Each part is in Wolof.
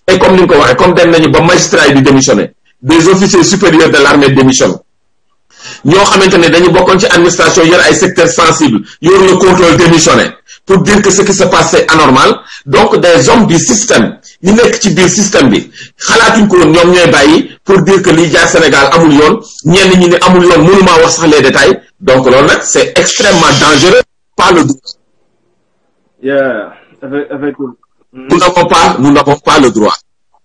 et comme ni nga ko waxee comme dem nañu ba magistrat yi di démissionner des officiers supérieurs de l'armée démissionnent ñoo xamante ne dañu bokkoon ci administration yor ay secteurs sensibles yor le contrôle démissionné pour dire que ce qui se passe c'est anormal. Donc des hommes du système ñi nekk ci biir système bi xalaatuñ ko woon ñoom ñooy bàyyi pour dire que lii jaar Sénégal amul yoon ñenn ñi ne amul yoon mënumaa wax sax les détails donc loolu nag c'est extrêmement dangereux. Pas le droit. Yeah. Nous n'avons pas le droit.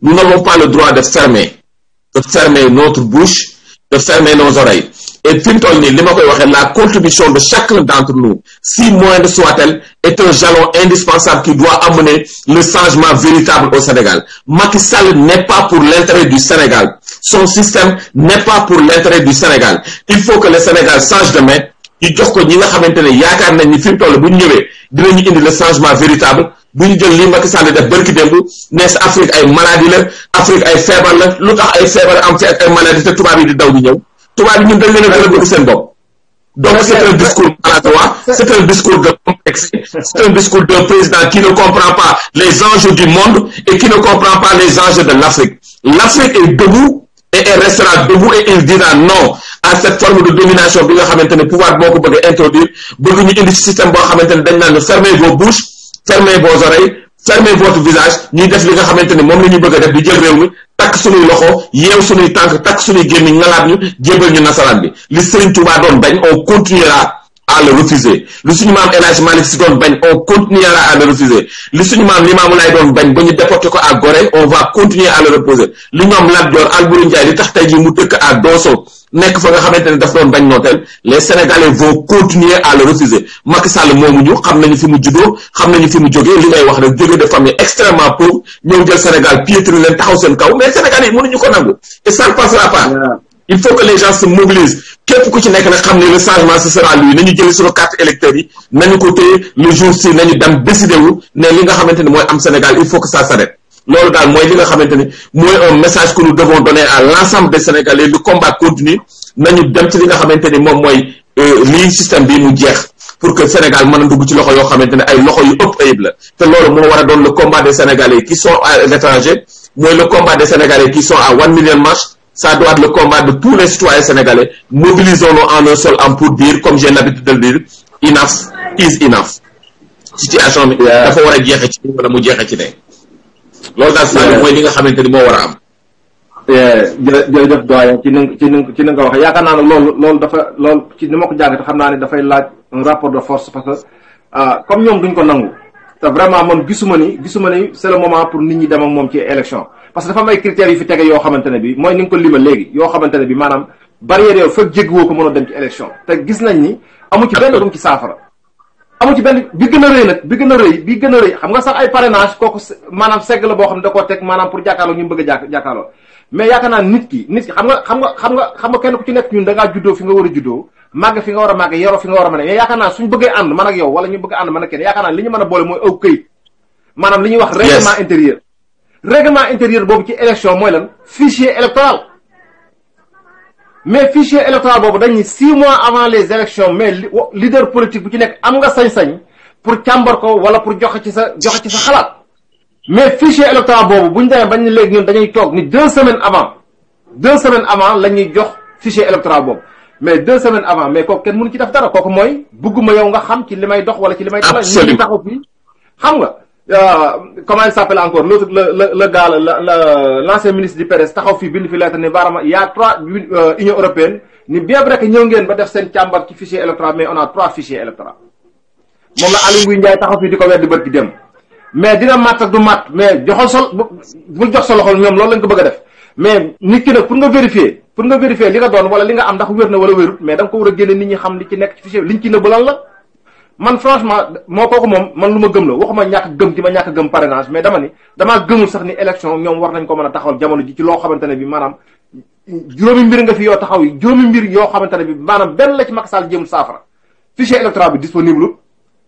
Nous n'avons pas le droit de fermer notre bouche, de fermer nos oreilles. Et fi mu toll nii li ma koy waxee la contribution de chacun d'entre nous, si moindre soit-elle, est un jalon indispensable qui doit amener le changement véritable au Sénégal. Macky Sall n'est pas pour l'intérêt du Sénégal. Son système n'est pas pour l'intérêt du Sénégal. Il faut que le Sénégal change de main. ñu jox ko ñi nga xamante ne yaakaar nañ ni fi mu toll bu ñu ñëwee dinañu indi le changement véritable bu ñu jël li Macky Sall def barki démb ne sa Afrique ay maladie la Afrique ay feebar la lu tax ay feebar am fi ak ay maladie te tubaab yi di daw di ñëw tubaab yi ñun dañ leen a gën a bëgg seen bopp. Donc c'est un discours maladroit, c'est un discours de complexe, c'est un discours d'un président qui ne comprend pas les enjeux du monde et qui ne comprend pas les enjeux de l'Afrique. L'Afrique est debout et elle restera debout et il dira non à cette forme de domination bi nga xamante ne pouvoir boo ko bëgg a introduire bëgg ñu indi ci système boo xamante ne dañ naan ne fermez vos bouches, fermez vos oreilles, fermez votre visage ñuy def li nga xamante ne moom la ñu bëgg a def di jël réew mi takk suñuy loxo yeew suñuy tànk takk suñuy gémmiñ ngalaat ñu jébal ñu nasaraan bi li Serigne Touba doon bañ on continuera à le refuser li suñu maam El Hadj Malick Sy doon bañ on continuera à le refuser li suñu maam Limamou Laye doon bañ ba ñu déporté ko à Gorée on va continuer à le reposer li ñoom Lat Dior Alboury Ndiaye li tax tey jii mu dëkk à Dosso nekk fa nga xamante ne daf doon bañ nooteel les Sénégalais vont continuer à le refuser. Macky Sall moomu ñu xam nañu fi mu juddoo xam nañu fi mu jógee li ngay wax rek jógee de famille extrêmement pauvre ñëw jël Sénégal piétiner leen taxaw seen kaw mais Sénégalais yi mënuñu ko nangu et ça ne passera pas. Il faut que les gens se mobilisent képp ku ci nekk nag xam ne le changement ce sera lui nañu jëli suñu carte électeur yi nañu ko téye le jour ci nañu dem décider wu ne li nga xamante ne mooy am Sénégal il faut que ça s'arrête. Loolu daal mooy li nga xamante ni mooy un message que nous devons donner à l'ensemble des Sénégalais. Le combat continue nañu dem ci li nga xamante ni moom mooy lii système bi mu jeex pour que Sénégal mën a dugg ci loxo yoo xamante ne ay loxo yu ëpp ayib la te loolu moo war a doon le combat des Sénégalais qui sont à l'étranger mooy le combat des Sénégalais qui sont à 1 million marche. Ça doit être le combat de tous les citoyens sénégalais. Mobilisons-nous en un seul homme pour dire, comme j'ai l'habitude de le dire, enough is enough. Situation bi dafa war a jeexe ci wala mu jeexe ci ne loolu daal saa mooy li nga xamante ni moo war a am. jërëjëf doyen ci ni nga ko waxee yaakaar naa ne loolu dafa loolu ci ni ma ko jàngate xam naa ne dafay laaj un rapport de force parce que comme ñoom duñ ko nangu te vraiment man gisuma ni c'est le moment pour nit ñi dem ak moom ci élection parce que dafa am ay critères yu fi tege yoo xamante ne bi mooy ni nga ko limal léegi yoo xamante ne bi maanaam barrière yow fekk jéggiwoo ko mën a dem ci élection te gis nañ ni amu ci benn dum ci saafara amu ci benn bi gën a rëy nag bi gën a rëy xam nga sax ay parrainage kooku maanaam segg la boo xam ne da koo teg maanaam pour jàkkaarloo ñu bëgg a jàkkaarloo mais yaakaar naa nit ki xam nga kenn ku ci nekk ñun da ngaa juddoo fi nga war a juddoo màgg fi nga war a màgg yoroo fi nga war a mën a mais yaakaar naa suñ bëggee ànd man ak yow wala ñu bëgg ànd man ak kenn yaakaar naa li ñu mën a boole mooy aw këyit maanaam li ñuy wax règlement intérieur boobu ci élection mooy lan fichier électoral mais fichier électoral boobu dañ ni 6 mois avant les élections mais leader politique bu ci nekk am nga sañ-sañ pour càmbar ko wala pour joxe ci sa xalaat mais fichier électoral boobu bu ñu demee bañ ne léegi ñun dañuy toog ni 2 semaines avant la ñuy jox fichier électoral boobu mais 2 semaines avant mais kooku kenn mënu ci def dara kooku mooy bugguma yow nga xam ci li may dox wala ci li may dala ñu taxaw fii xam nga comment il s'appelle encore l'autre le gars l'ancien ministre du PDS taxaw fii bind fi lettre ni barama y a 3 Union européenne ni bien vrai que ñëw ngeen ba def seen càmbar ci fichier électoral mais on a 3 fichiers électoraux moom la Aly Ngouille Ndiaye taxaw fii di ko weddi bët gi dem mais dina matt ak du matt mais bul jox sa loxo ñoom loolu lañ ko bëgg a def mais nit ki nag pour nga vérifier li nga doon wala li nga am ndax wér na wala wérut mais da nga ko war a génne nit ñi xam li ci nekk ci fichier liñ ci nëbb lan la man franchement moo kooku moom man lu ma gëm la waxuma ñàkk gëm ci ma ñàkk gëm parrainage mais damaa gëmul sax ni élection ñoom war nañ ko mën a taxawal jamono ji ci loo xamante ne bi maanaam juróomi mbir nga fi yoo taxaw yi juróomi mbir yoo xamante ne bi maanaam benn la ci Macky Sall jéem saafara fichier électoral bi disponible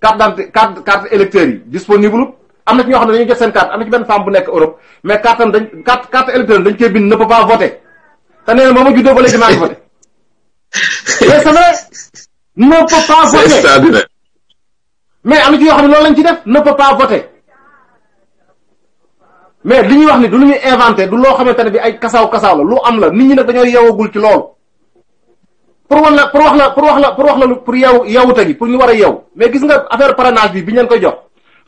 carte d'identité carte électeur yi disponible am na ci ñoo xam ne dañuy jot seen carte am na ci benn femme bu nekk Europe mais carte électeur dañ koy bind ne peut pas voter te nee na moo ma juddoo ba léegi maa ngi voter mais c'est vrai ne peut pas voter mais am na ci yoo xam ne loolu lañ ci def ne peut pas voter mais li ñuy wax ni du lu ñuy inventé du loo xamante ne bi ay kasaaw la lu am la nit ñi nag dañoo yeewagul ci loolu pour wax la pour yeewute gi pour ñu war a yeew mais gis nga affaire parrainage bi ñu leen koy jox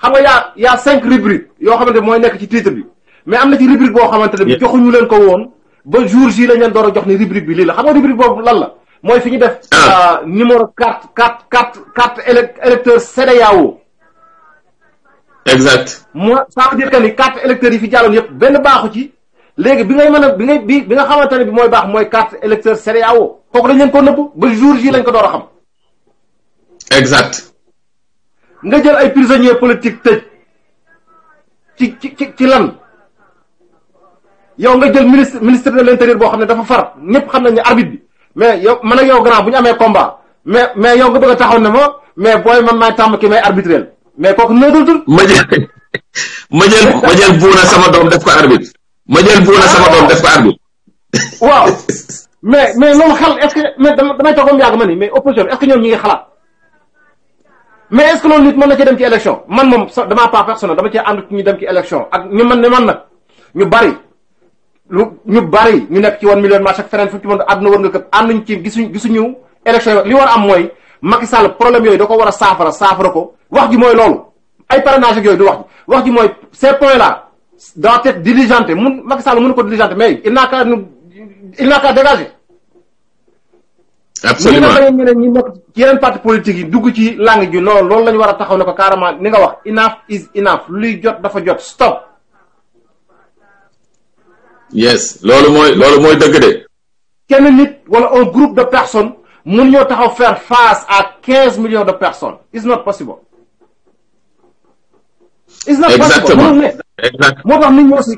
xam nga yaa 5 rubriques yoo xamante ne mooy nekk ci titre bi mais am na ci rubrique boo xamante ne bi joxuñu leen ko woon ba jour ji lañ leen door a jox ni rubrique bi lii la xam nga rubrique boobu lan la mooy fi ñu def numéro carte électeur CEDEAO. exact. moi ça veut dire que ni carte électeur yi fi jàlloon yëpp benn baaxu ci léegi bi ngay mën a bi nga xamante ne bi mooy baax mooy carte électeur CEDEAO kooku dañ leen ko nëbb ba jour ji lañ ko door a xam. exact. nga jël ay prisonniers politiques tëj ci lan yow nga jël ministre de l'intérieur boo xam ne dafa far ñëpp xam nañ ne arbitre bi mais yow man ak yow grand bu ñu amee combat mais yow nga bëgg a taxaw ne ma mais booy man maay tàmm ki may arbitrel mais kooku nëddatul. ma jël buuna sama doom def ko arbitre. ma jël buuna sama doom def ko arbitre. waaw mais loolu xel est-ce que mais damay toog ba mu yàgg ma ni mais opposition est-ce que ñoom ñi ngi xalaat mais est-ce que loolu nit mën na ci dem ci élection man moom damaa pas personnel dama cee ànd ci ñu dem ci élection ak ñu man nag ñu bari ñu nekk ci 1 million marche ak feneen fu ci mën àdduna war nga këpp ànduñ ci gisuñu élection li war am mooy Macky Sall problème yooyu da ko war a saafara ko wax ji mooy loolu ay parrainage ak yooyu du wax ji mooy ces points là doit être diligenté Macky Sall mënu ko diligenté mais il n'a qu'à dégager. absolument ñeneen ñi nekk ci yeneen parti politique yi dugg ci langue ji non loolu la ñu war a taxaw ne ko carrément ni nga wax enough is enough luy jot dafa jot stop. yes loolu mooy dëgg de. kenn nit wala un groupe de personnes mun ñoo taxaw faire face à 15 millions de personnes it's not possible. it's not possible mënul ne. moo tax nit ñi aussi.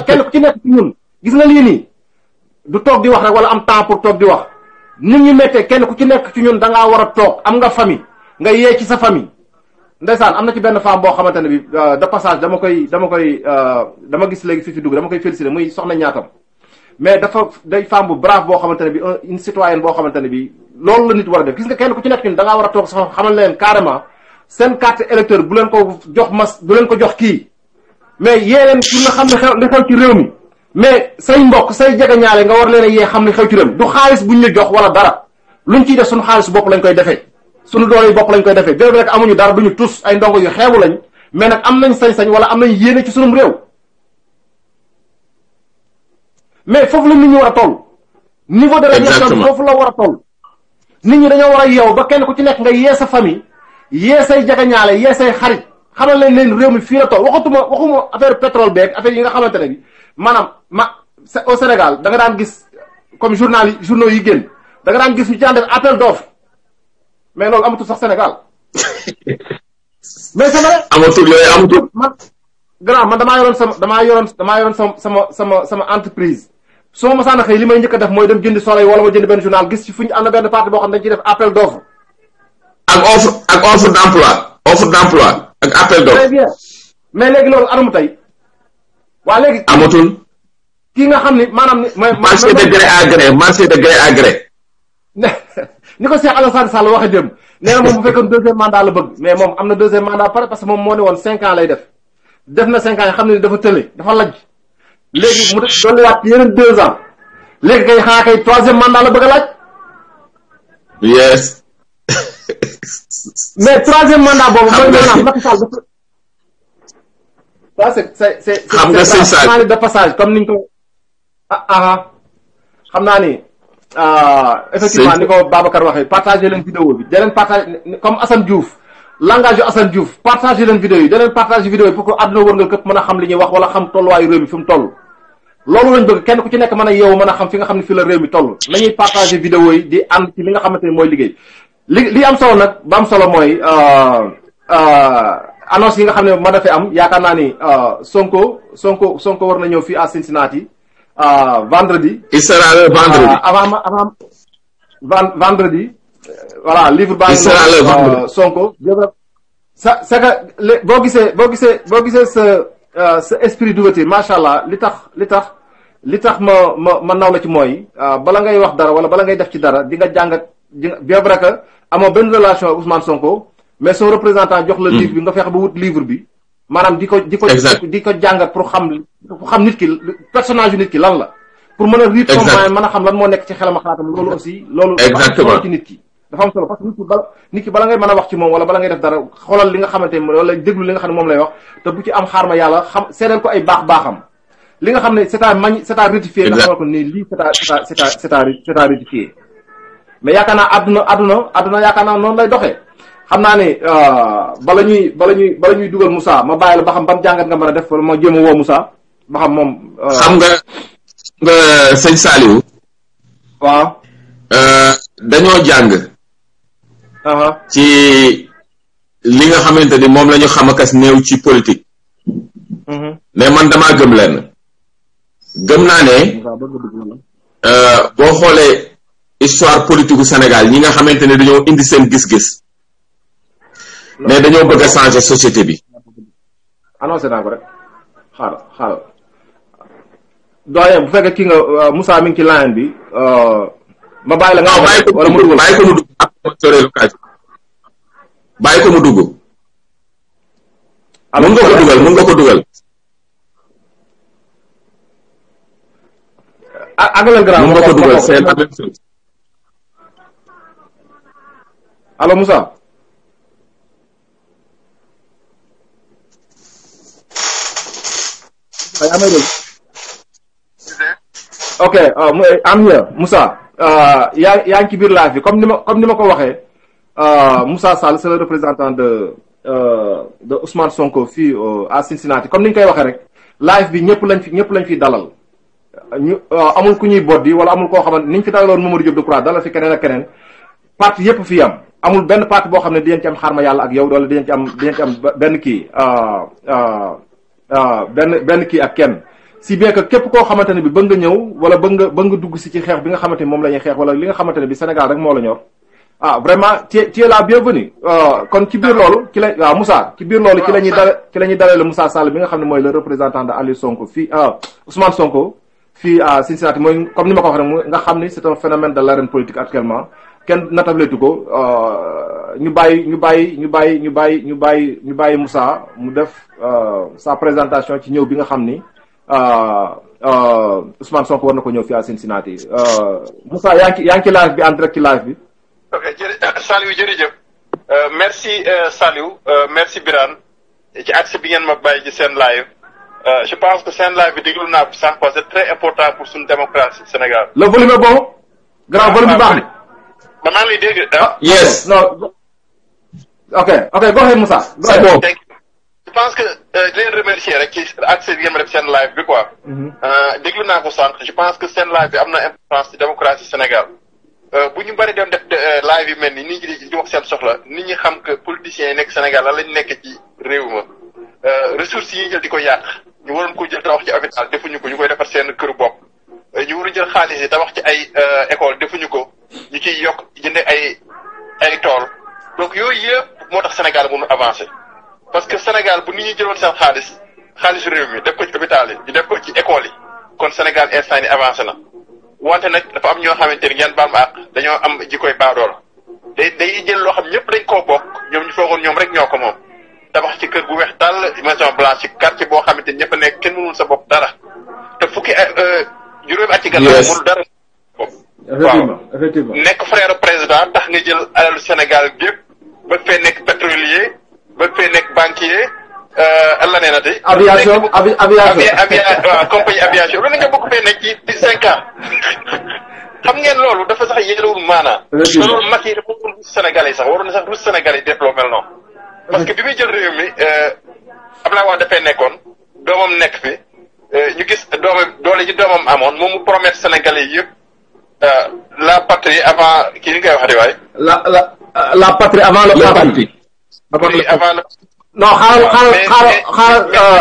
kenn ku ci nekk ci ñun gis nga lii nii du toog di wax rek wala am temps pour toog di wax. nit ñi méttee kenn ku ci nekk ci ñun da ngaa war a toog am nga famille nga yee ci sa famille ndeysaan am na ci benn femme boo xamante ne bi de passage dama gis léegi fi dugg dama koy féliciter muy soxna ñaatam mais day femme bu brave boo xamante ne bi une citoyenne boo xamante ne bi loolu la nit war a def gis nga kenn ku ci nekk ñun da ngaa war a toog sax xamal leen carrément seen carte électeur bu leen ko jox kii mais yee leen pour nga xam ne li xew ci réew mi mais say mbokk say jegeñaale nga war leen a yee xam ne xew ci réew du xaalis buñ ñu jox wala dara luñ ciy def suñu xaalis bopp lañ koy defee suñu doole yi bopp lañ koy defee bien vrai que amuñu dara duñu tus ay ndongo yu xeebu lañ mais nag am nañ sañ-sañ wala am nañ yéene ci sunum réew mais foofu la nit ñi war a toll niveau de réflexion bi foofu la war a toll nit ñi dañoo war a yeew ba kenn ku ci nekk nga yee sa famille yee say jegeñaale yee say xarit xamal leen réew mi fii la toll waxuma affaire pétrole beeg affaire yi nga xamante ne bi maanaam au Sénégal da nga daan gis comme journaux yi génn da nga daan gis ñu ci daan def appel d'offre mais loolu amatul sax Sénégal mais c'est vrai amatul yooyu amatul man damaa yoroon sama entreprise su ma masaan a xëy li may njëkk a def mooy dem jëndi soleil wala ma jënd benn journal gis ci fu ñu am na benn partie boo xam ne dañ ciy def appel d'offre ak offre d'emploi ak appel d'offre très bien mais léegi loolu anamu tey waa léegi amatul kii nga xam ni maanaam marché de gré à gré ni ko Cheikh Alassane Sall waxe dem nee na moom bu fekkoon 2e mandat la bëgg mais moom am na 2e mandat pare parce que moom moo ne woon 5 ans lay def na 5 ans yi xam ne dafa tële dafa lajj léegi mu def dolliwaat ci yeneen 2 ans léegi kay xanaa kay 3e mandat la bëgg a laaj yes mais 3e mandat boobu mooy maanaam Macky Sall dafa c'est xam nga c'est ça de passage comme niñ ko xam naa ni effectivement ni ko Babacar waxee partagé leen vidéo bi da leen partagé comme Assane Diouf langage yu Assane Diouf partagé leen vidéo yi da leen partagé vidéo yi pour que àdduna wër nga këpp mën a xam li ñuy wax wala xam tolluwaayu réew mi fi mu toll loolu lañ bëgg kenn ku ci nekk mën a yeewu mën a xam fi nga xam ne fi la réew mi toll nañuy partagé vidéo yi di ànd ci li nga xamante ne mooy liggéey li am solo nag ba am solo mooy annonce yi nga xam ne ma dafay am yaakaar naa ni Sonko war na ñëw fii à Cincinnati vendredi. il sera le vendredi. avant vendredi. voilà livre baa ngi noonu Sonko. c'est que boo gisee sa esprit d'ouverture macha allah li tax ma naw la ci mooy bala ngay wax dara wala bala ngay def ci dara di nga jàngat bien vrai que amoo benn relation ak Ousmane Sonko mais son représentant jox la livre bi nga fexe ba wut livre bi maanaam di ko jàngat pour xam nit ki personnage yu nit ki lan la pour mën a riit comme mën a xam lan moo nekk ci xelam ak xalaatam loolu aussi loolu exactement ci nit ki dafa am solo parce que nit ki bala ngay mën a wax ci moom wala bala ngay def dara xoolal li nga xamante ne wala déglu li nga xam ne moom lay wax te bu ci am xaar ma yàlla xam seedeel ko ay baaxam li nga xam ne c'est à rectifier nga xamal ko ni lii c'est à rectifier mais yaakaar naa àdduna yaakaar naa noonu lay doxee xam naa ne bala ñuy dugal Moussa ma bàyyi la ba xam ban jàngat nga mën a def wala ma jéem a woo Moussa ba xam moom xam nga sëñ Saliou waaw dañoo jàng ci li nga xamante ni moom la ñu xam akas néew ci politique mais man damaa gëm lenn gëm naa ne boo xoolee histoire politique u Sénégal ñi nga xamante ne dañoo indi seen gis-gis mais dañoo bëgg a changer société bi annoncé naa ko rek xaaral doyen bu fekkee kii nga Moussa mi ngi ci line bi ma bàyyi la nga bàyyi ko mu dugg bàyyi ko mu dugg mun nga ko dugal àggalal grand mun nga ko dugal c'est la même chose allo Moussa yaa may dégg ok I'm here Moussa yaa ngi ci biir live bi comme ni ma ko waxee Moussa Sall c'est le représentant de Ousmane Sonko fii à Cincinnati comme ni ñu koy waxee rek live bi ñëpp lañ fi dalal amul ku ñuy boddi wala amul koo xamante ni ñu fi dalaloon Mamadou Diop Decroix dalal fi keneen ak keneen parti yëpp fii am amul benn parti boo xam ne dinañ ci am xarma yàlla ak yow wala dinañ ci am benn kii benn kii ak kenn si bien que képp koo xamante ne bi bëgg nga ñëw wala bëgg nga dugg si ci xeex bi nga xamante ni moom la ñuy xeex wala li nga xamante ne bi Sénégal rek moo la ñor vraiment tu es la bienvenue kon ci biir loolu ci la waaw Moussa ci biir loolu ci la ñuy dalale Moussa Sall bi nga xam ne mooy le représentant de Aliou Sonko fii Ousmane Sonko fii à Cincinnati mooy comme ni ma ko waxee rek nga xam ni c'est un phénomène de l'arène politique actuellement kenn natabletu ko ñu bàyyi Moussa mu def sa présentation ci ñëw bi nga xam ni Ousmane Sonko war na ko ñëw fii à Cincinnati Moussa yaa ngi ci live bi en direct ci live bi. ok Saliou jërëjëf merci Saliou merci Birane ci accès bi ngeen ma bàyyi ci seen live je pense que seen live bi déglu naa ko sànq parce que c'est très important pour suñu démocratie Sénégal. le volume est bon. grand volume bi baax na. maa ngi lay dégg yes non ok go ahead Moussa. c'est bon. je pense que di leen remercier rek ci accès bi ngeen ma def seen live bi quoi. déglu naa ko sànq je pense que seen live bi am na importance ci démocratie Sénégal. bu ñu bëri dem def live yu mel ni nit ñi di wax seen soxla nit ñi xam que politiciens yi nekk Sénégal lan lañ nekk ci réew ma ressources yi ñu jël di ko yàq ñu waroon ko jël tabax ci hôpital defuñu ko ñu koy defar seen këru bopp ñu waroon jël xaalis yi tabax ci ay école defuñu ko ñu ciy yokk jënde ay tool donc yooyu yëpp moo tax Sénégal mënu avancer parce que Sénégal bu nit ñi jëloon seen xaalisu réew mi def ko ci hôpital yi ñu def ko ci école yi kon Sénégal instant ni avancé na wante nag dafa am ñoo xamante ni ngeen baal ma àq dañoo am jikoy baadool day jël loo xam ñëpp dañ koo bokk ñoom ñu foogoon ñoom rek ñoo ko moom tabax ci kër gu weex tàll maison blanche ci quartier boo xamante ni ñëpp nekk kenn mënul sa bopp dara te fukki juróomi at ci gannaaw mënul dara effectivement nekk frère président tax nga jël alalu Sénégal gépp bëgg fee nekk pétrolier bëgg fee nekk banquier la nee na tey aviation waaw compagnie aviation lu ne nga bëgg fee nekk ci 5 ans xam ngeen loolu dafa sax yéelawul maanaa te loolu mag yi dafa waroon rus Sénégalais yi sax waroon na sax rus Sénégalais yi def loo mel noonu parce que bi muy jël réew mi Abdoulaye Wade dafay nekkoon doomam nekk fi ñu gis doole ji doomam amoon moom mu promettre Sénégalais yi yëpp la patrie avant kii ni ngay wax de waay la patrie avant le parti avant le non xaaral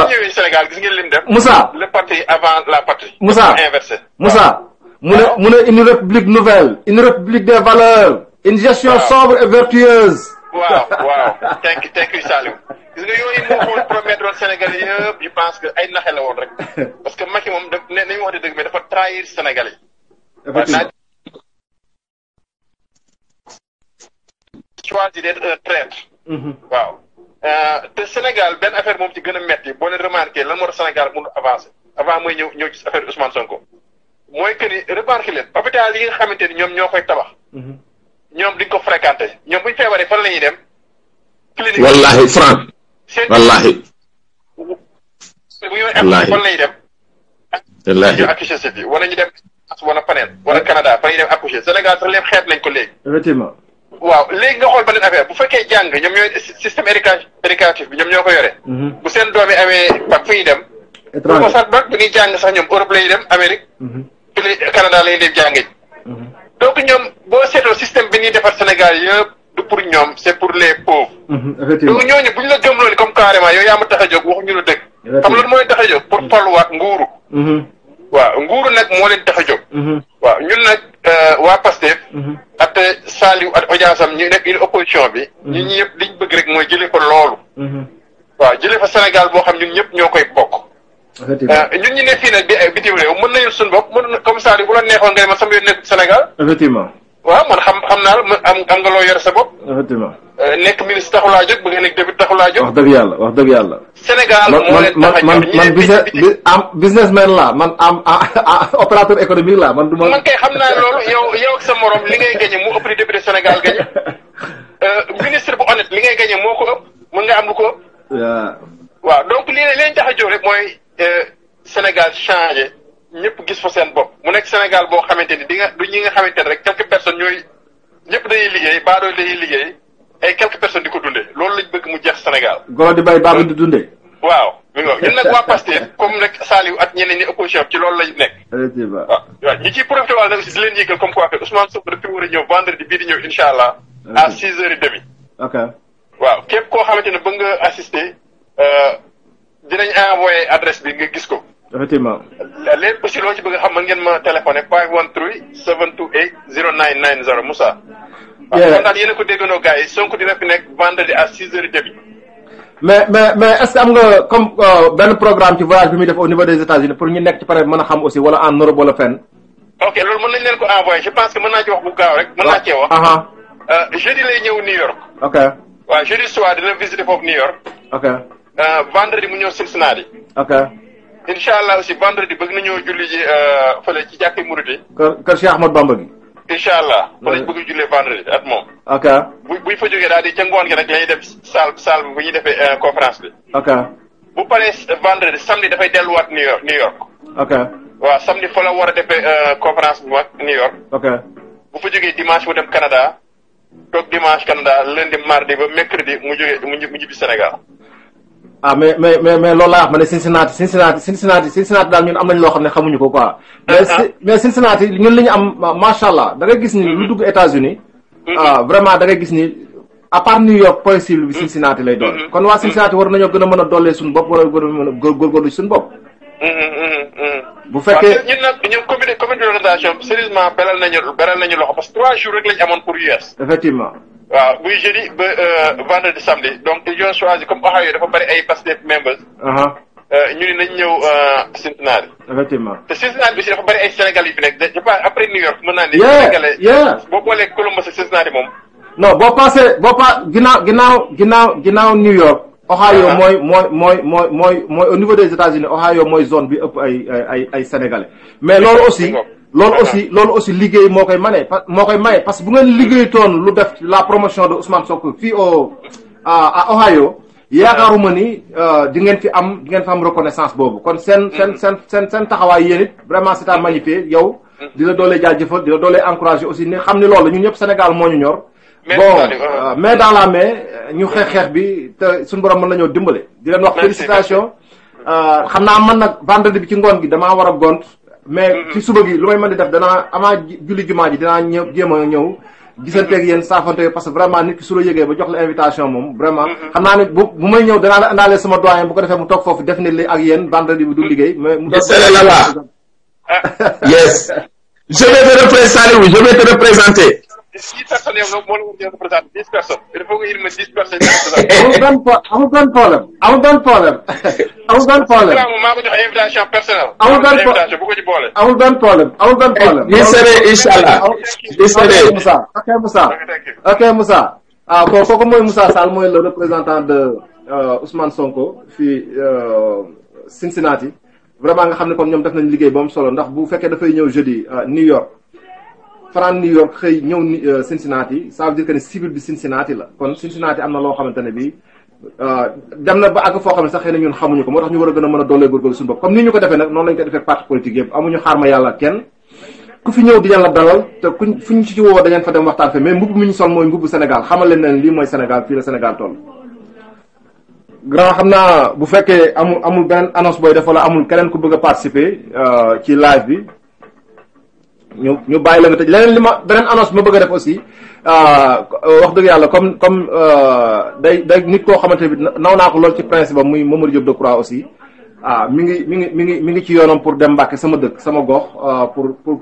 ñëwee Sénégal gis ngeen lim def Moussa le parti avant la patrie Moussa inversé Moussa mu ne une république nouvelle une république des valeurs une gestion sobre et vertueuse waaw thank you Saliou gis nga yooyu moo xool promettre woon Sénégalais yëpp je pense que ay naxe la woon rek parce que Macky moom nañu wax dëgg mais dafa trahir Sénégalais yi choisi d'être un traître waaw te Sénégal benn affaire moom ci gën a metti boo leen remarqué lan moo tax Sénégal mënu avancé avant mooy ñëw ci affaire Ousmane Sonko mooy que ni remarqué leen hôpital yi nga xamante ni ñoom ñoo koy tabax. ñoom duñ ko fréquenté ñoom buñ feebaree fan la ñuy dem. clinique wallahi Franck. wallahi. bu ñu fan la ñuy dem. wallahi ñu accoucher si bi wala ñu dem wala paneen wala Canada fa ñuy dem accoucher Sénégal sax lépp xeet nañ ko léegi. effectivement. waaw léegi nga xool beneen affaire bu fekkee jàng ñoom ñooy système éducatif bi ñoom ñoo ko yore. bu seen doom yi amee bac fu ñuy dem. étranger bu ko sax bac bu ñuy jàng sax ñoom Europe la ñuy dem Amérique. fii Canada la ñuy dem jàngi. donc ñoom boo seetloo système bi ñuy defar Sénégal yëpp du pour ñoom c'est pour les pauvres. effectivement donc ñooñu bu ñu la gëmloo ni comme carrément yow yaa ma tax a jóg waxuñu la dëgg. xam loolu moo leen tax a jóg pour faluwaat nguuru. waaw nguuru nag moo leen tax a jóg. waaw ñun nag waa Pastef. at Saliou at audience am ñu nekk une opposition bi. ñun ñi yëpp liñ bëgg rek mooy jëlee fa loolu. waaw jëlee fa Sénégal boo xam ñun ñëpp ñoo koy bokk. ñun ñu ne fii nag bitim réew mën nañu suñu bopp mën comme ça bu la neexoon nga ne man sama yoon nekk Sénégal. effectivement. waaw man xam naa la am nga loo yore sa bopp. effectivement. nekk ministre taxulaa jóg bëgg nga nekk député taxulaa jóg. wax dëgg yàlla wax dëgg yàlla. Sénégal moo leen tax a jóg man businessman laa man opérateur économique laa man du ma. man kay xam naa loolu yow ak sa morom li ngay gagné mu ëpp di député Sénégal gagné ministre bu honnête li ngay gagné moo ko ëpp mën nga am lu ko ëpp. waaw donc li leen tax a jóg rek mooy Sénégal changé ñëpp gis fa seen bopp mu nekk Sénégal boo xamante ni du ñi nga xamante ne rek quelques personnes ñooy ñëpp dañuy liggéey baadoo dañuy liggéey ay quelques personnes di ko dundee loolu lañ bëgg mu jeex Sénégal. golo di bay baabu di dundee. waaw ñun nag waa Pastef comme nag Saliou ak ñeneen ñi opposition ci loolu lañ nekk. effectivement waaw ñi ciy profité wàll nag aussi di leen yëgal comme quoi que Ousmane Sonko dafa war a ñëw vendredi bii di ñëw incha allah. à 6h30. ok waaw képp koo xamante ne bëgg nga assister dinañ envoyé adresse bi nga gis ko. effectivement. léegi aussi loo ci bëgg a xam mën ngeen ma téléphoné 513 728 0990 Moussa. waaw kon daal yéen a ko déggandoo gars yi Sonko dina fi nekk vendredi à 6h30. mais est-ce que am nga comme benn programme ci voyage bi muy def au niveau des États-Unis pour ñu nekk ci pare mën a xam aussi wala en Europe wala fenn. ok loolu mën nañ leen ko envoyé je pense que mën naa ci wax bu gaaw rek. mën naa cee wax. jeudi lay ñëw New York. ok waaw jeudi soir dina visiter foofu New York. ok vendredi mu ñëw Cincinnati. ok incha allah aussi vendredi bëgg nañoo julli ji fële ci jàkkee Mouride. kër Cheikh Ahmad Bamba gi. incha allah. fa lañ bëgg jullee vendredi at moom. ok buñ fa jógee daal di ca ngoon gi nag dañuy def salle bi bu ñuy defee conférence bi. ok bu paree vendredi samedi dafay delluwaat New York. ok waaw samedi fa la war a defee conférence bu mag New York. ok bu fa jógee dimanche mu dem Canada toog dimanche Canada lundi mardi ba mercredi mu jógee mu ñibbi Sénégal. mais loolu laa wax ma ne Cincinnati daal ñun am nañ loo xam ne xamuñu ko quoi. mais Cincinnati ñun li ñu am macha allah da ngay gis ni lu dugg États-Unis vraiment da ngay gis ni à part New York point cible bi Cincinnati lay doon. kon waa Cincinnati war nañoo gën a mën a dollee suñu bopp war a gën a mën a góorgóorlu suñu bopp. bu fekkee ñun nag ñun comité d'organisation sérieusement beral nañu loxo parce que 3 jours rek lañ amoon pour US. effectivement. waaw buy jeudi ba vendredi samedi donc ils ont choisi comme Ohio dafa bari ay Pastef members. ñu ne nañ ñëw Cincinnati. effectivement te Cincinnati bi aussi dafa bari ay Sénégalais yu fi nekk je pense après New York mën naa ne. Sénégalais boo boolee Columbus ak Cincinnati moom. non ginnaaw New York. Ohio mooy au niveau des États-Unis Ohio mooy zone bi ëpp ay Sénégalais. mais loolu aussi liggéey moo koy maye parce que bu ngeen liggéeytoon lu def la promotion de Ousmane Sonko fii à Ohio yaakaaruma ni di ngeen fi am reconnaissance boobu kon seen taxawaay yéen it vraiment c'est à magnifier yow di la doolee jaajëfal di la doolee encourager aussi ni xam ni loolu ñun ñëpp Sénégal moo ñu ñor mais dans la main ñu xeex bi te suñu borom mën nañoo dimbale di leen wax félicitations xam naa man nag vendredi bi ci ngoon gi damaa war a gont mais ci suba gi lu may mën di def danaa avant julli jumaa ji dinaa jéem a ñëw gisanteeg yéen saafante parce que vraiment nit ki su la yëgee ba jox la invitation moom vraiment xam naa ne bu may ñëw danaa la indaale sama doyen bu ko defee mu toog foofu def ni li ak yéen vendredi bi du liggéey mais mu yes je vais te représenter 10 personnes yow moo la war a représenter 10 personnes il faut que il me 10 personnes amul benn problème maa ko jox invitation personnelle invitation bu ko ci boole amul benn problème il serait inchallah il serait Moussa ok Moussa kooku mooy Moussa Sall mooy le représentant de Ousmane Sonko fii Cincinnati vraiment nga xam ne kon ñoom def nañ liggéey ba mu solo ndax bu fekkee dafay ñëw jeudi New York fanaan New York xëy ñëw Cincinnati ça veut dire que ne cible bi Cincinnati la kon Cincinnati am na loo xamante ne bii dem na ba àgg foo xam ne sax xëy na ñun xamuñu ko moo tax ñu war a gën a mën a doolee góorgóorlu suñu bopp comme ni ñu ko defee nag noonu lañu ko defee parti politique yëpp amuñu xaar ma yàlla kenn ku fi ñëw dinañ la dalal te fu ñu ci woo dañeen fa dem waxtaan fe mais mbubb mi ñu sol mooy mbubbu Sénégal xamal leen ne lii mooy Sénégal fii la Sénégal toll. grand xam naa bu fekkee amul beneen annonce booy def wala amul keneen ku bëgg a participer ci live bi ñu bàyyi la nga tëj leneen li ma beneen annonce bi ma bëgg a def aussi wax dëgg yàlla comme day nit koo xamante ne bi naw naa ko lool ci principe am muy Mamadou Diop Decroix aussi mi ngi ci yoonam pour dem Mbàkke sama dëkk sama gox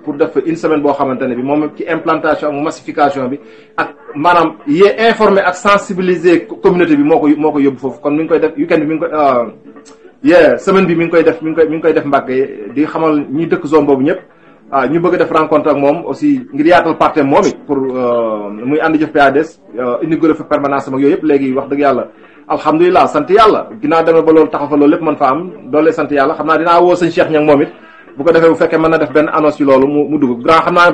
pour def une semaine boo xamante ne bi moom ci implantation ak massification bi ak maanaam informer ak sensibiliser communauté bi moo ko yóbbu foofu kon mi ngi koy def weekend bi mi ngi koy semaine bi mi ngi koy def Mbàkke di xamal ñi dëkk zone boobu ñëpp ñu bëgg def rencontre ak moom aussi ngir yaatal parti moom it pour muy ànd jëf PADS inauguré fa permanence am ak yooyu yëpp léegi wax dëgg yàlla alhamdulilah sant yàlla ginnaaw demee ba loolu taxaw fa loolu lépp mën fa am doole sant yàlla xam naa dinaa woo sëñ Cheikh Niang moom it bu ko defee bu fekkee mën na def benn annonce ci loolu mu dugg grand xam naa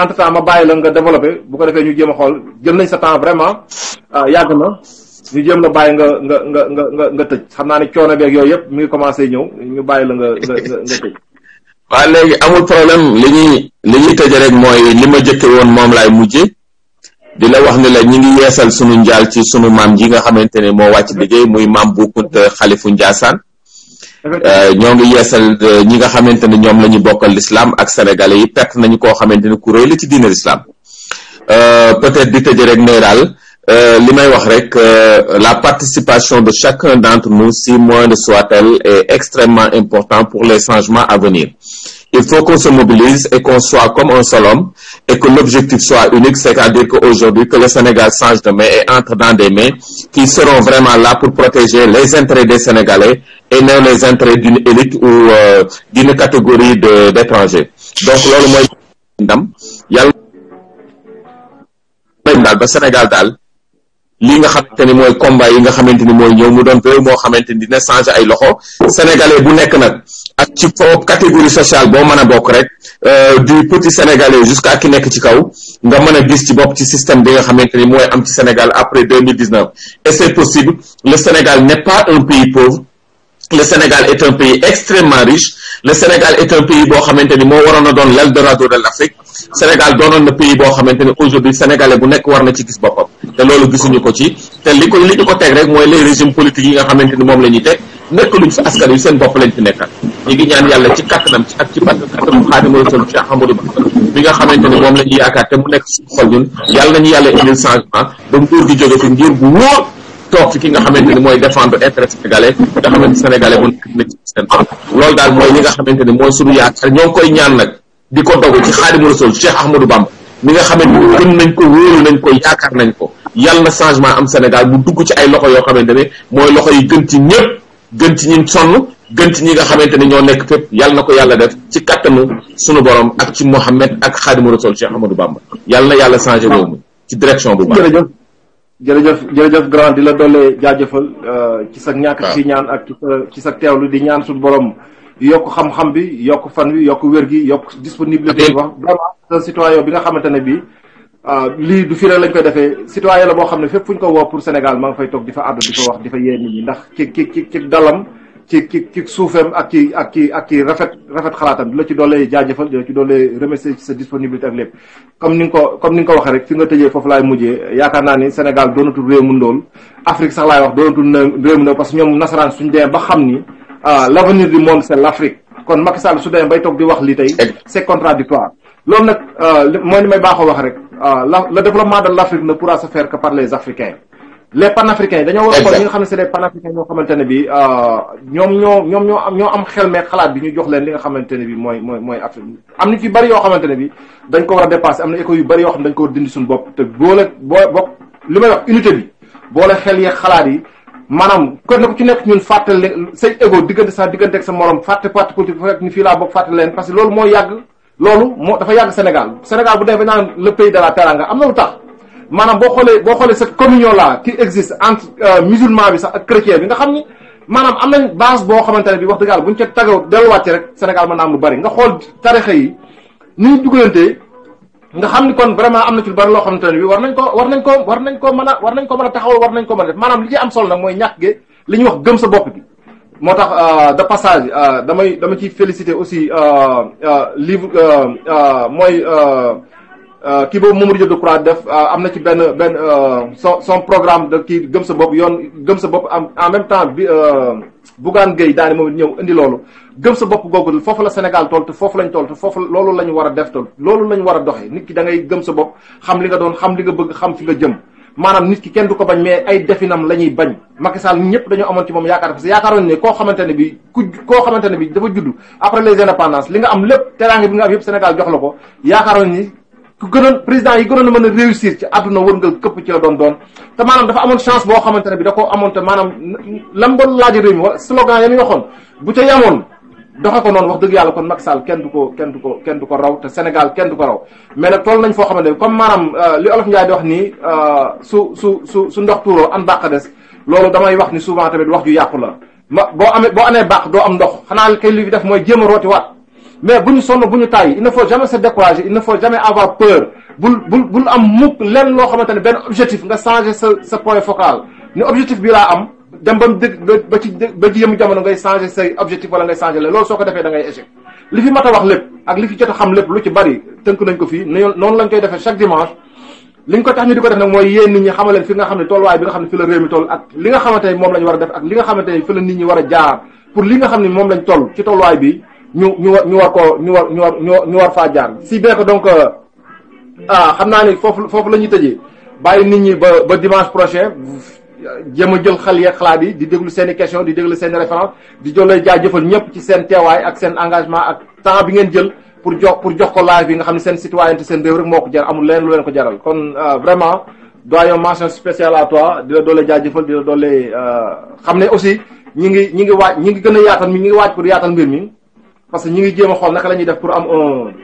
entre temps ma bàyyi la nga développé bu ko defee ñu jéem a xool jël nañ sa temps vraiment yàgg na ñu jéem la bàyyi nga tëj xam naa ne coono beeg yooyu yëpp mi ngi commencé ñëw ñu bàyyi la nga tëj. waaw léegi amul problème li ñuy tëje rek mooy li ma jëkke woon moom laay mujje di la wax ne la ñi ngi yeesal sunu njaal ci sunu maam ji nga xamante ne moo wàcc liggéey muy maam Bu Kunta Xalifu Njaasaan ñoo ngi yeesal ñi nga xamante ne ñoom la ñu bokkal l'islam ak sénégalais yi perte nañu koo xamante ne ku rëy la ci diine l'islam peut-être di tëje rek ne daal li may wax rek la participation de chacun d'entre nous, si moindre soit-elle, est extrêmement important pour les changements à venir. Il faut qu'on se mobilise et qu'on soit comme un seul homme et que l'objectif soit unique, c'est-à-dire qu'aujourd'hui, que le Sénégal change de main et entre dans des mains qui seront vraiment là pour protéger les intérêts des Sénégalais et non les intérêts d'une élite ou d'une catégorie d'étrangers. Donc, loolu mooy ndam yàlla daal ba Sénégal daal li nga xamante ni mooy combat yi nga xamante ni mooy ñëw mu doon réew moo xamante ni dina changer ay loxo sénégalais bu nekk nag ak ci foofu catégorie sociale boo mën a bokk rek du petit sénégalais jusqu'à ki nekk ci kaw nga mën a gis ci bopp ci système bi nga xamante ni mooy am ci Sénégal après 2019 et c'est possible. Le Sénégal n'est pas un pays pauvre. Le Sénégal est un pays extrêmement riche. Le Sénégal est un pays boo xamante ni moo waroon a doon l'Eldorado de l'Afrique. Sénégal doonoon na pays boo xamante ni aujourd'hui sénégalais bu nekk war na ci gis boppam te loolu gisuñu ko ci te li ñu ko teg rek mooy les régimes politiques yi nga xamante ni moom la ñuy teg nekk luñ fi askan wi seen bopp lañ fi nekkal. ñu ngi ñaan yàlla ci kattanam ci ak ci kattanam Xaadimu Rasuul Cheikh Ahmadou Bamba bi nga xamante ni moom la ñuy yaakaar te mu nekk suñu xol ñun yàlla nañu yàlla indil changement ba nguur gi jóge fi ngir bu wóor toog fi ki nga xamante ni mooy défendre intérêt sénégalais nga xamante sénégalais bu nekk na ci seen loolu daal mooy li nga xamante ni mooy suñu yaakaar ñoo ngi koy ñaan nag di ko dogu ci Xaadimu Rasuul Cheikh Ahmadou Bamba mi nga xamante ni gëm nañ ko wóolu nañ ko yaakaar nañ ko yàlla na changement am Sénégal bu dugg ci ay loxo yoo xamante ne mooy loxo yi gën ci ñëpp gën ci ñi sonn gën ci ñi nga xamante ne ñoo nekk fépp yàlla na ko yàlla def ci kattanu sunu borom ak ci Mohammed ak Xaadimu Rasuul Cheikh Ahmadou Bamba yàlla na yàlla changé réew mi ci direction bu baax. jërëjëf grand di la doole jaajëfal ci sa ñàkk ci ñaan ak ci sa teewlu di ñaan suñu borom yokk xam-xam bi yokk fan wi yokk wér gi yokk disponibilité bi wax vraiment un citoyen bi nga xamante ne bii lii du fi rek lañ koy defee citoyen la boo xam ne fépp fu ñu ko woo pour Sénégal maa ngi fay toog di fa àddu di fa wax di fa yee nit ñi ndax ci dalam ci suufeem ak ci rafet xalaatam di la ci doole jaajëfal di la ci doole remercier ci sa disponibilité ak lépp comme ni nga ko waxee rek fi nga tëjee foofu laay mujjee yaakaar naa ni Sénégal doonatul réew mu ndóol Afrique sax laay wax doonatul réew mu ndóol parce que ñoom nasaraan suñu demee ba xam ni l'avenir du monde c'est l'Afrique kon Macky Sall su demee bay toog di wax li tey c'est contradictoire loolu nag mooy li may baaxoo wax rek le développement de l'Afrique ne pourra se faire que par les Africains les panafricains dañoo war a xool ñi nga xam ne c'est des panafricains ñoo xamante ne bi ñoo am xel meeg xalaat bi ñu jox leen li nga xamante ne bi mooy Afrique am na ci bari yoo xamante ne bi dañ ko war a dépasser am na éco yu bari yoo xam ne dañ ko war a dindi suñu bopp te boo li may wax unité bi boole xel yeeg xalaat yi maanaam kon ku ci nekk ñun fàttali say égo diggante ak sa morom fàtte parti politique bu fekk ni fii laa bokk fàttali leen parce que loolu dafa yàgg Sénégal bu demee ba naan le pays de la teranga am na lu tax maanaam boo xoolee cette communion là qui existe entre musulman bi sax ak chrétien bi nga xam ni maanaam am nañ base boo xamante ne bi wax dëgg yàlla buñ ca tagaw delluwaat ci rek Sénégal mën naa am lu bari nga xool tarixa yi ni ñu dugalantee nga xam ni kon vraiment am na ci lu bari loo xamante ne bi war nañ ko mën a taxawal war nañ ko mën a def maanaam li ci am solo nag mooy ñàkk ge li ñuy wax gëm sa bopp bi moo tax de passage dama ciy féliciter aussi livre mooy kii boobu Mamadou Diop Decroix def am na ci benn son programme de kii gëm sa bopp yoon gëm sa bopp en même temps bi Bougane Gueye daane moom ñëw indi loolu gëm sa bopp googu foofu la Sénégal toll te foofu lañ toll te foofu loolu la ñu war a def toll loolu la ñu war a doxee nit ki da ngay gëm sa bopp xam li nga doon xam li nga bëgg xam fi nga jëm maanaam nit ki kenn du ko bañ mais ay definam la ñuy bañ Macky Sall ñëpp dañoo amoon ci moom yaakaar parce que yaakaaroon ne koo xamante ne bi dafa judd après les indépendances li nga am lépp teraange bi nga am yëpp Sénégal jox la ko yaakaaroon ni ku gënoon président yi gënoon a mën a réussir ci àdduna wërngal këpp ci la doon te maanaam dafa amoon chance boo xamante ne bi da koo amoon te maanaam lam doon laaj réew mi wala slogan ya mi waxoon bu ca yamoon doxe ko noonu wax dëgg yàlla kon Macky Sall kenn du ko raw te Sénégal kenn du ko raw mais nag toll nañ foo xamante ne comme maanaam li Olof Ndiaye di wax nii su ndox tuuroo an bàq des loolu damay wax ni souvent tamit wax ju yàqu la boo amee bàq doo am ndox xanaa kay li fi def mooy jéem a rooti waat mais bu ñu sonn bu ñu tàyyi il ne faut jamais se décourager il ne faut jamais avoir peur bul am mukk lenn loo xamante ne benn objectif nga changer sa point focal ni objectif bi laa am dem ba mu dëgg ba ci yëm jamono ngay changer say objectif wala ngay changer loolu soo ko defee da ngay échec li fi mat a wax lépp ak li fi jot a xam lépp lu ci bari tënk nañ ko fii noonu lañ koy defee chaque dimanche li ñu ko tax ñu di ko def nag mooy yéen nit ñi xamal leen fi nga xam ne tolluwaay bi nga xam ne fi la réew mi toll ak li nga xamante ne moom lañ war a def ak li nga xamante ne fi la nit ñi war a jaar pour li nga xam ne moom lañ toll ci tolluwaay bi ñu war faa jaar si bien que donc xam naa ni foofu la ñuy tëjee bàyyi nit ñi ba dimanche prochain jéem a jël xel yeeg xalaat yi di déglu seen i question di déglu seen i référence di jëlee jaajëfal ñëpp ci seen teewaay ak seen engagement ak temps bi ngeen jël pour jox ko live bi nga xam ne seen citoyenneté seen réew rek moo ko jar amul leen lu leen ko jaral kon vraiment doyen mention spéciale à toi di la doole jaajëfal di la doole xam ne aussi ñi ngi gën a yaatal ñi ngi waaj pour yaatal mbir mi parce que ñi ngi jéem a xool naka la ñuy def pour am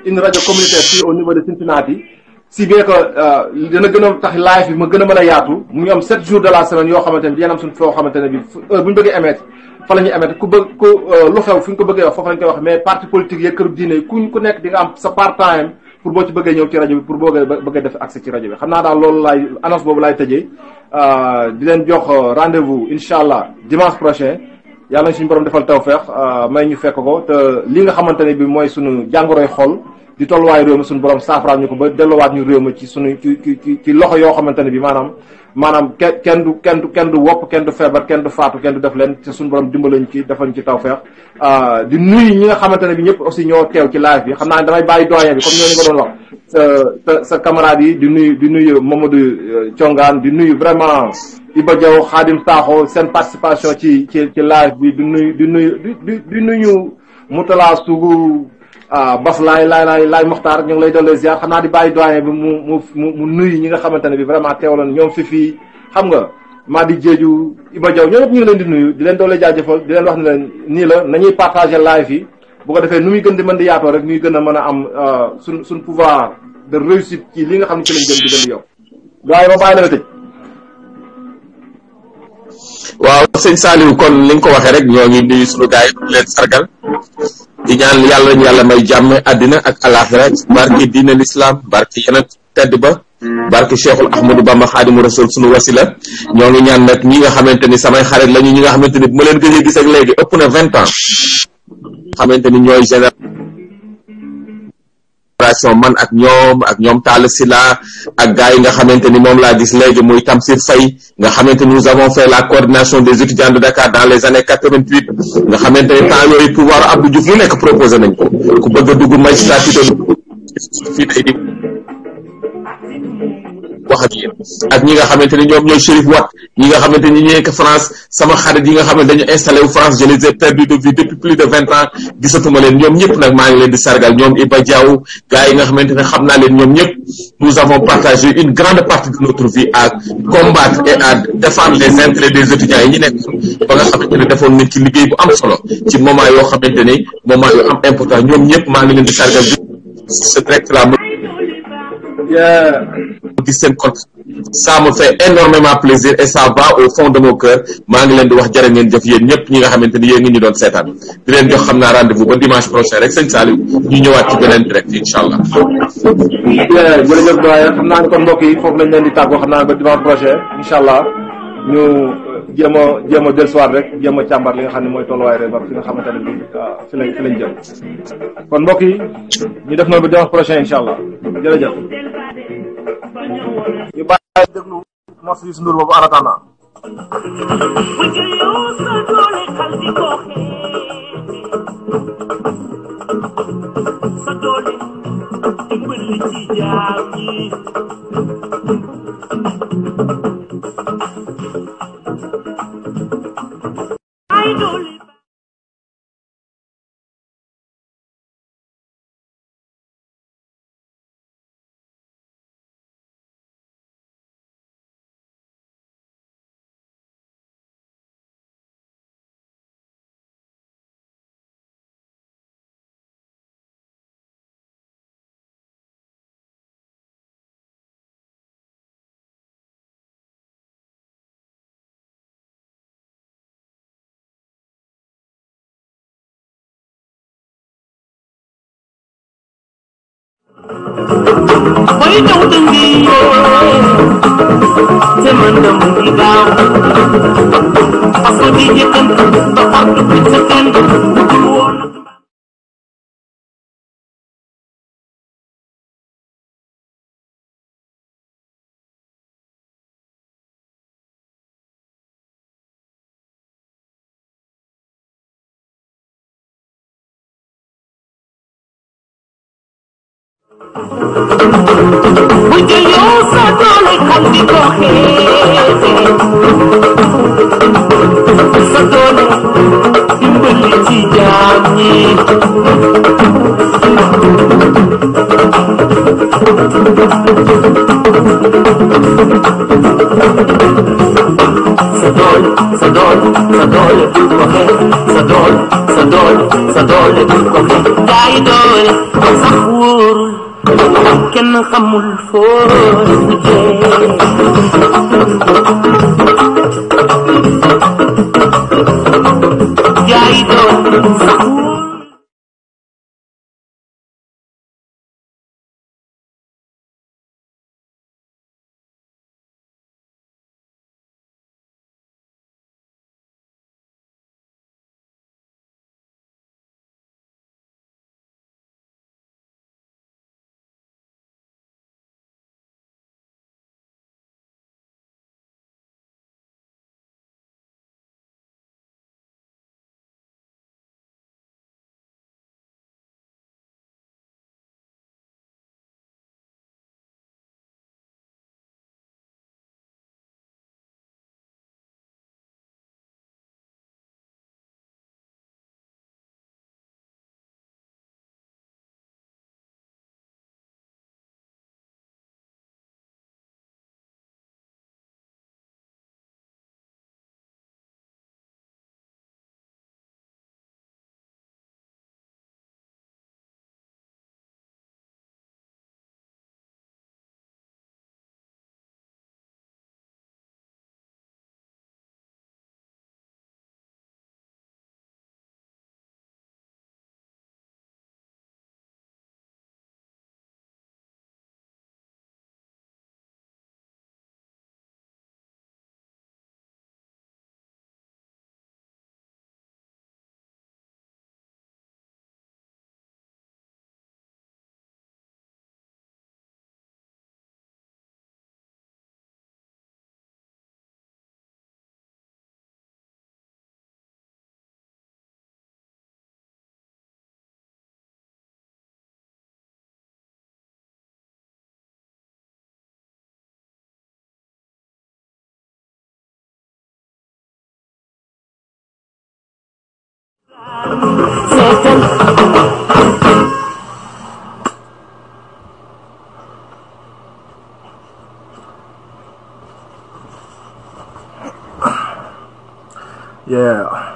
une radio communautaire fii au niveau de Cincinnati si bien que dina gën a tax live bi ma gën a mën a yaatu mu am 7 jours de la semaine yoo xamante ne bi yéen am suñ foo xamante ne bi heure bu ñu bëggee émettre fa la ñuy émettre lu xew fu ñu ko bëggee wax foofu lañ koy wax mais parti politique yeeg këru diine ku nekk di nga am sa part time pour boo ci bëggee ñëw ci rajo bi pour bëggee def accès ci rajo bi xam naa daal loolu annonce boobu laay tëjee di leen jox rendez-vous incha allah dimanche prochain yàlla na suñu borom defal tawfeex may ñu fekk ko te li nga xamante ne bi mooy suñu jàngoroy xol di tolluwaay réew mi suñu borom saafaraal ñu ko ba delluwaat ñu réew mi ci suñu ci loxo yoo xamante ne bi maanaam kenn du wopp kenn du feebar kenn du faatu kenn du def leen te suñu borom dimbalañ ci defañ ci tawfeex di nuyu ñi nga xamante ne bi ñëpp aussi ñoo teew ci live bi xam naa ne damay bàyyi doyen bi comme ñoo nga doon wax sa camarade yi di nuyu Mamadou Thiongane di nuyu vraiment Iba Diaw Khadim Sakho seen participation ci live bi di nuyu Moutala Sougou Bas laay Mokhtar ñu ngi lay dolli ziar xam naa di bàyyi doyen bi mu nuyu ñi nga xamante ne bi vraiment teewaloon ñoom fi xam nga maa di jeeju Iba Diaw ñoo ñëpp ñu ngi leen di nuyu di leen doole jaajëfal di leen wax ne leen nii la nañuy partager live yi bu ko defee nu muy gën di mën di yaatoo rek ñuy gën a mën a am suñ pouvoir de réussite ci li nga xam ne ci lañ jëm di gën di yokk doyen ma bàyyi la nga tëj. waaw sëñ Saliou kon li nga ko waxee rek ñoo ngi nuyu suñu gars yi leen sargal di ñaan yàlla ñu yàlla may jàmm àddina ak alaxira barke diine l'islam barke yeneen tedd ba barke Cheikhul Ahmadou Bamba Khadimu Rasul suñu wasila ñoo ngi ñaan nag ñi nga xamante ni samay xarit lañu ñi nga xamante ni bu ma leen gëjee gis ak léegi ëpp na 20 ans xamante ni ñooy génération man ak ñoom Talla Sylla ak gars yi nga xamante ni moom laa gis léegi muy Tamsir Faye nga xamante ni nous avons fait la coordination des étudiants de Dakar dans les années 88 nga xamante ni temps yooyu pouvoir Abdou Diouf lu nekk proposé nañ ko ku bëgg a dugg magistrature fii day di wax ak yéen ak ñi nga xamante ni ñoom ñooy Chérif Watt ñi nga xamante ni ñu nekk France sama xarit yi nga xam ne dañu installé wu France je les ai perdus de vue depuis plus de 20 ans gisatuma leen ñoom ñëpp nag maa ngi leen di sargal ñoom Iba Diaw gars yi nga xamante ne xam naa leen ñoom ñëpp nous avons partagé une grande partie de notre vie à combattre et à défendre les intérêts des étudiants yi ñu nekk ba nga xamante ne defoon nañ ci liggéey bu am solo ci moment yoo xamante ni moment yu am important ñoom ñëpp maa ngi leen di sargal ce direct là gis seen compte ça me fait énormément plaisir et ça va au fond de mon cœur maa ngi leen di wax jërë ngeen jëf yéen ñëpp ñi nga xamante ni yéen ngi ñu doon seetaan di leen jox xam naa rendez-vous ba dimanche prochain rek sëñ Saliou ñu ñëwaat ci beneen direct incha allah. jërëjëf doyen xam naa ne kon mbokk yi foofu lañ leen di tàggoo xam naa ne ba dimanche prochain incha allah ñu jéem a dellusiwaat rek jéem a càmbar li nga xam ne mooy tolluwaay rek ba fi nga xamante ne bii fi lañ jëm kon mbokk yi ñu def noonu ba dimanche prochain incha allah jërëjëf. ñu bàyyi déglu morceau Youssou Ndour boobu en attendant. Boy don't be the man don't be down. After the can the part of the can Porque yo solo cambio solo imbali jamni sadol dai dole sahur kenn xamul foo jaay doon saxul Yeah.